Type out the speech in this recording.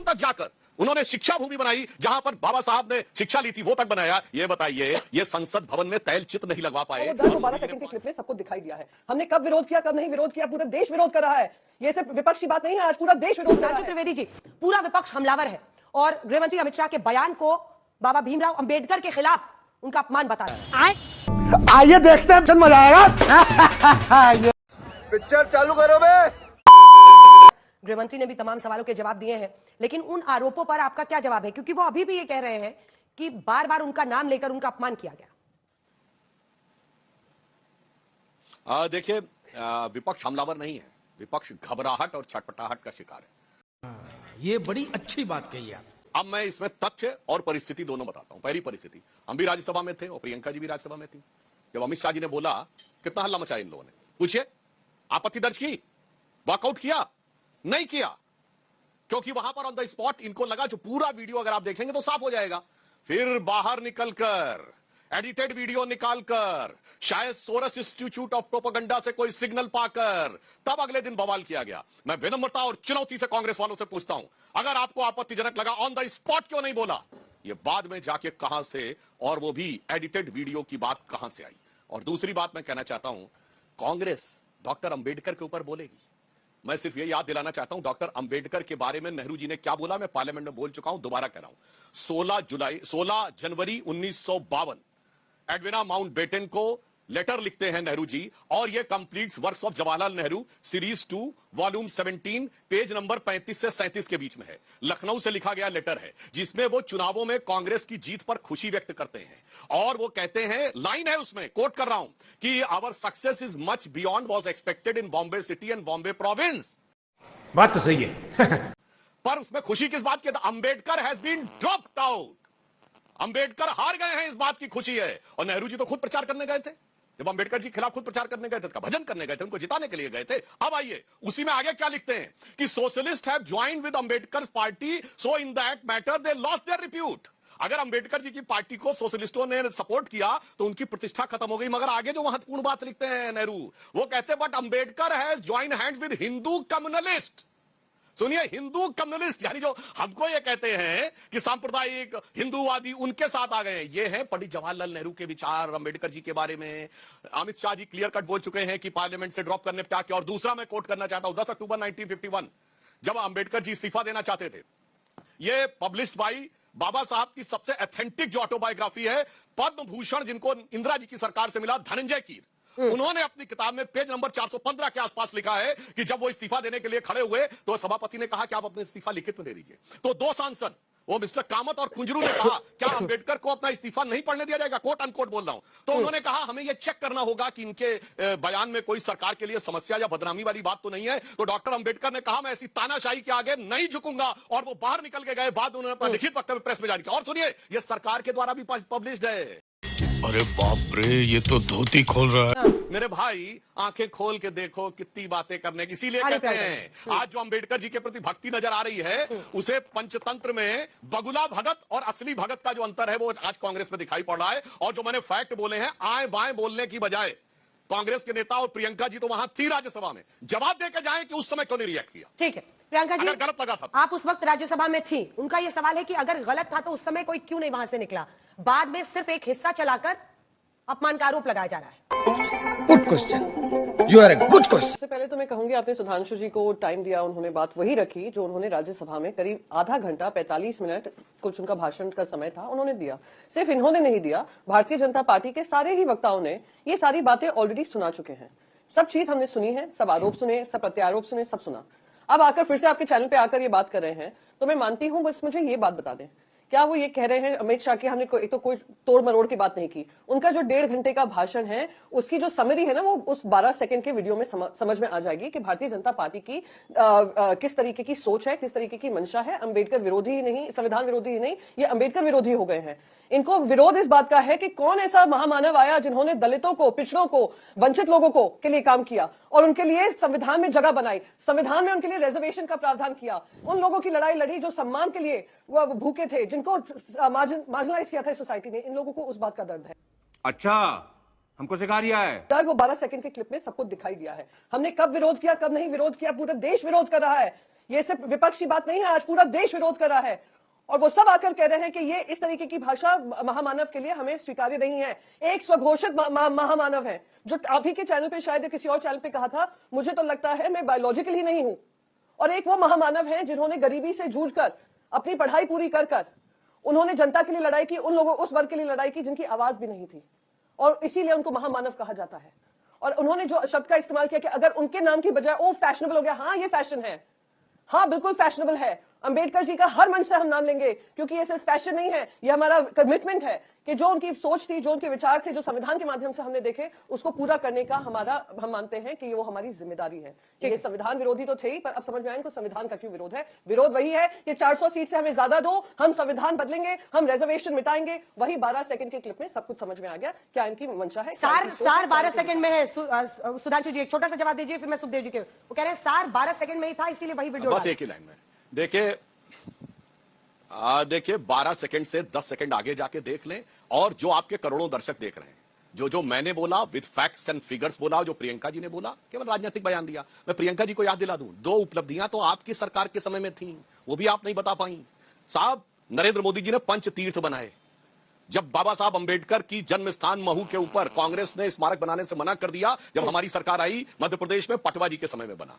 सदन तक जाकर उन्होंने शिक्षा भूमि बनाई, जहां पर बाबा साहब ने शिक्षा ली थी वो तक बनाया। ये बताइए, ये संसद भवन में तैलचित्र नहीं लगवा पाए। 12 सेकंड के क्लिप में सबको दिखाई दिया है। हमने कब विरोध किया, कब नहीं विरोध किया, पूरा देश विरोध कर रहा है। ये सिर्फ विपक्ष की बात नहीं है, आज पूरा देश विरोध कर रहा है। त्रिवेदी जी, पूरा विपक्ष हमलावर है और गृहमंत्री अमित शाह के बयान को बाबा भीमराव अंबेडकर के खिलाफ उनका अपमान बता रहा है। आइए देखते हैं, मजा आएगा। पिक्चर चालू करो बे। गृहमंत्री ने भी तमाम सवालों के जवाब दिए हैं, लेकिन उन आरोपों पर आपका क्या जवाब है? क्योंकि वो अभी भी ये कह रहे हैं कि बार बार उनका नाम लेकर उनका अपमान किया गया। देखिए, विपक्ष हमलावर नहीं है, विपक्ष घबराहट और छटपटाहट का शिकार है। ये बड़ी अच्छी बात कही आप। अब मैं इसमें तथ्य और परिस्थिति दोनों बताता हूं। पहली परिस्थिति, हम भी राज्यसभा में थे और प्रियंका जी भी राज्यसभा में थी। जब अमित शाह जी ने बोला, कितना हल्ला मचाया इन लोगों ने, पूछिए, आपत्ति दर्ज की, वॉकआउट किया? नहीं किया, क्योंकि वहां पर ऑन द स्पॉट इनको लगा, जो पूरा वीडियो अगर आप देखेंगे तो साफ हो जाएगा। फिर बाहर निकलकर एडिटेड वीडियो निकालकर, शायद सोरस इंस्टीट्यूट ऑफ प्रोपेगेंडा से कोई सिग्नल पाकर, तब अगले दिन बवाल किया गया। मैं विनम्रता और चुनौती से कांग्रेस वालों से पूछता हूं, अगर आपको आपत्तिजनक लगा, ऑन द स्पॉट क्यों नहीं बोला? ये बाद में जाके कहां से, और वो भी एडिटेड वीडियो की बात कहां से आई? और दूसरी बात मैं कहना चाहता हूं, कांग्रेस डॉक्टर अंबेडकर के ऊपर बोलेगी। मैं सिर्फ ये याद दिलाना चाहता हूं, डॉक्टर अंबेडकर के बारे में नेहरू जी ने क्या बोला, मैं पार्लियामेंट में बोल चुका हूं, दोबारा कह रहा हूं। 16 जनवरी 1952 एडविना माउंटबेटन को लेटर लिखते हैं नेहरू जी, और ये completes works of Jawaharlal Nehru series 2 volume 17 page number 35 से 37 के बीच में है। लखनऊ से लिखा गया लेटर है, जिसमें वो चुनावों में कांग्रेस की जीत पर खुशी व्यक्त करते हैं। और वो कहते हैं, लाइन है उसमें, कोट कर रहा हूं, कि our success is much beyond was expected in Bombay city and Bombay province. बात तो सही है। पर उसमें खुशी किस बात की? Ambedkar has been dropped out. Ambedkar हार गए हैं, इस बात की खुशी है। और नेहरू जी तो खुद प्रचार करने गए थे, जब अंबेडकर जी के खिलाफ खुद प्रचार करने गए थे, उनका भजन करने गए थे, उनको जिताने के लिए गए थे। अब आइए, उसी में आगे क्या लिखते हैं कि socialist have joined with Ambedkar party, so in that matter they lost their repute. अगर अंबेडकर जी की पार्टी को सोशलिस्टों ने सपोर्ट किया तो उनकी प्रतिष्ठा खत्म हो गई। मगर आगे जो महत्वपूर्ण बात लिखते हैं नेहरू, वो कहते हैं, but Ambedkar has join hands with Hindu communalist. सुनिए, हिंदू कम्युनिस्ट, यानी जो हमको ये कहते हैं कि सांप्रदायिक हिंदूवादी, उनके साथ आ गए। ये है पंडित जवाहरलाल नेहरू के विचार अंबेडकर जी के बारे में। अमित शाह जी क्लियर कट बोल चुके हैं कि पार्लियामेंट से ड्रॉप करने पर क्या किया। और दूसरा मैं कोट करना चाहता हूं, 10 अक्टूबर 1951 जब अंबेडकर जी इस्तीफा देना चाहते थे, ये पब्लिश्ड बाई बाबा साहब की सबसे ऑथेंटिक जो ऑटोबायोग्राफी है, पद्म भूषण जिनको इंदिरा जी की सरकार से मिला, धनंजय कीर, उन्होंने अपनी किताब में पेज नंबर 415 के आसपास लिखा है कि जब वो इस्तीफा देने के लिए खड़े हुए तो सभापति ने कहा कि आप अपना इस्तीफा लिखित में दे दीजिए। तो दो सांसद, वो मिस्टर कामत और कुंजरू ने कहा, क्या अंबेडकर को अपना इस्तीफा नहीं पढ़ने दिया जाएगा? कोट अनकोट बोल रहा हूं। तो उन्होंने कहा, हमें यह चेक करना होगा कि इनके बयान में कोई सरकार के लिए समस्या या बदनामी वाली बात तो नहीं है। तो डॉक्टर अंबेडकर ने कहा, मैं ऐसी तानाशाही के आगे नहीं झुकूंगा, और वो बाहर निकल के गए। बाद उन्होंने अपना लिखित वक्तव्य प्रेस में जारी किया। और सुनिए, यह सरकार के द्वारा भी पब्लिश्ड है। अरे बाप रे, ये तो धोती खोल रहा है। मेरे भाई, आंखें खोल के देखो, कितनी बातें करने की। इसीलिए कहते हैं, आज जो अंबेडकर जी के प्रति भक्ति नजर आ रही है, उसे पंचतंत्र में बगुला भगत और असली भगत का जो अंतर है, वो आज कांग्रेस में दिखाई पड़ रहा है। और जो मैंने फैक्ट बोले हैं, आए बाएं बोलने की बजाय कांग्रेस के नेता और प्रियंका जी तो वहां थी राज्यसभा में, जवाब देकर जाए कि उस समय क्यों नहीं रिएक्ट किया। ठीक है प्रियंका जी, अगर गलत लगा था, आप उस वक्त राज्यसभा में थी, उनका यह सवाल है कि अगर गलत था तो उस समय कोई क्यों नहीं वहां से निकला? बाद में सिर्फ एक हिस्सा चलाकर अपमान का आरोप लगाया जा रहा है। Good question, you are a good question. सबसे पहले तो मैं कहूंगी, आपने सुधांशु जी को टाइम दिया, उन्होंने बात वही रखी जो उन्होंने राज्यसभा में करीब आधा घंटा 45 मिनट कुछ उनका भाषण का समय था, उन्होंने दिया। सिर्फ इन्होंने नहीं दिया, भारतीय जनता पार्टी के सारे ही वक्ताओं ने ये सारी बातें ऑलरेडी सुना चुके हैं। सब चीज हमने सुनी है, सब आरोप सुने, सब प्रत्यारोप सुने, सब सुना। अब आकर फिर से आपके चैनल पे आकर ये बात कर रहे हैं, तो मैं मानती हूं, बस मुझे ये बात बता दें, क्या वो ये कह रहे हैं अमित शाह की हमने एक तो कोई तोड़ मरोड़ की बात नहीं की। उनका जो 1.5 घंटे का भाषण है, उसकी जो समरी है ना, वो उस 12 सेकंड के वीडियो में समझ में आ जाएगी कि भारतीय जनता पार्टी की किस तरीके की सोच है, किस तरीके की मंशा है। अंबेडकर विरोधी ही नहीं, संविधान विरोधी ही नहीं, ये अंबेडकर विरोधी हो गए हैं। इनको विरोध इस बात का है कि कौन ऐसा महामानव आया जिन्होंने दलितों को, पिछड़ों को, वंचित लोगों को के लिए काम किया और उनके लिए संविधान में जगह बनाई, संविधान में उनके लिए रिजर्वेशन का प्रावधान किया, उन लोगों की लड़ाई लड़ी जो सम्मान के लिए वो भूखे थे, जिनको मार्जिनलाइज किया था सोसाइटी ने। इन लोगों को उस बात का दर्द है। अच्छा, हमको सिखा रिया है। दर्द वो 12 सेकंड के क्लिप में सबको दिखाई दिया है। हमने कब विरोध किया, कब नहीं विरोध किया, पूरा देश विरोध कर रहा है। ये सिर्फ विपक्ष की बात नहीं है, आज पूरा देश विरोध कर रहा है और वो सब आकर कह रहे हैं कि ये इस तरीके की भाषा महामानव के लिए हमें स्वीकार्य नहीं है। एक स्वघोषित महामानव है जो अभी के चैनल पे शायद किसी और चैनल पे कहा था, मुझे तो लगता है मैं बायोलॉजिकल ही नहीं हूं। और एक वो महामानव है जिन्होंने गरीबी से जूझकर अपनी पढ़ाई पूरी कर उन्होंने जनता के लिए लड़ाई की, उन लोगों उस वर्ग के लिए लड़ाई की जिनकी आवाज भी नहीं थी, और इसीलिए उनको महामानव कहा जाता है। और उन्होंने जो शब्द का इस्तेमाल किया कि अगर उनके नाम की बजाय ओ फैशनेबल हो गया, हाँ ये फैशन है, हाँ बिल्कुल फैशनेबल है। अंबेडकर जी का हर मंच से हम नाम लेंगे क्योंकि ये सिर्फ फैशन नहीं है, ये हमारा कमिटमेंट है कि जो उनकी सोच थी, जो उनके विचार थे, जो संविधान के माध्यम से हमने देखे, उसको पूरा करने का हम मानते हैं कि वो हमारी जिम्मेदारी है। ये संविधान विरोधी तो थे ही, पर अब समझ में आया इनको संविधान का क्यों विरोध है। विरोध वही है कि 400 सीट से हमें ज्यादा दो, हम संविधान बदलेंगे, हम रिजर्वेशन मिटाएंगे। वही 12 सेकंड के क्लिप में सब कुछ समझ में आ गया क्या इनकी मंशा है। सार 12 सेकंड में है। सुधांशु जी एक छोटा सा जवाब दीजिए, फिर मैं सुखदेव जी के। वो कह रहे हैं सार 12 सेकंड में ही था, इसीलिए वही वीडियो बस एक ही लाइन में देखिए 12 सेकंड से 10 सेकंड आगे जाके देख लें, और जो आपके करोड़ों दर्शक देख रहे हैं, जो मैंने बोला विद फैक्ट्स एंड फिगर्स बोला, जो प्रियंका जी ने बोला केवल राजनीतिक बयान दिया। मैं प्रियंका जी को याद दिला दूं, 2 उपलब्धियां तो आपकी सरकार के समय में थी, वो भी आप नहीं बता पाई। साहब नरेंद्र मोदी जी ने पंच तीर्थ बनाए। जब बाबा साहब अंबेडकर की जन्म स्थान महू के ऊपर कांग्रेस ने स्मारक बनाने से मना कर दिया, जब हमारी सरकार आई, मध्य प्रदेश में पटवा जी के समय में बना।